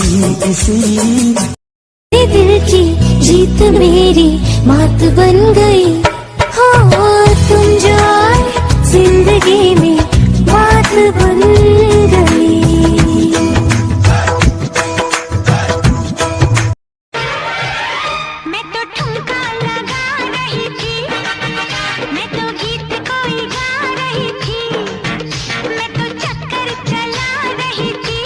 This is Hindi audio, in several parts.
किसी दिल की जीत मेरी मात बन गई हो, तुम जो आए जिंदगी में बात बन गई। मैं तो ठुमका लगा रही थी, मैं तो गीत कोई गा रही थी, मैं तो चक्कर चला रही थी,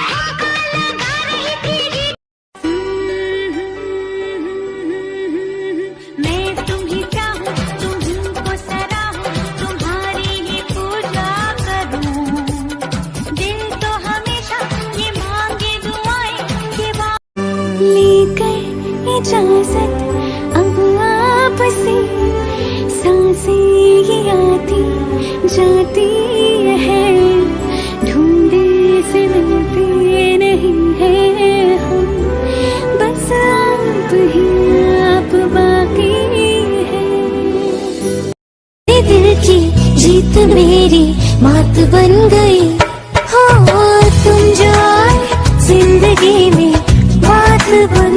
ठुमका लगा रही थी। मैं तुम्हें चाहूं, तुमको सराहूं, तुम्हारी ही पूजा करूं, दिल तो हमेशा ये मांगे दुआएं के बाद लेकर इजाजत अब आपसे सांसें ये आती जाती है, ढूंढे से मिलते नहीं है हम, बस आप ही आप बाकी है। दिल की जीत मेरी मात बन गई हो, तुम जो आए जिंदगी में बात बन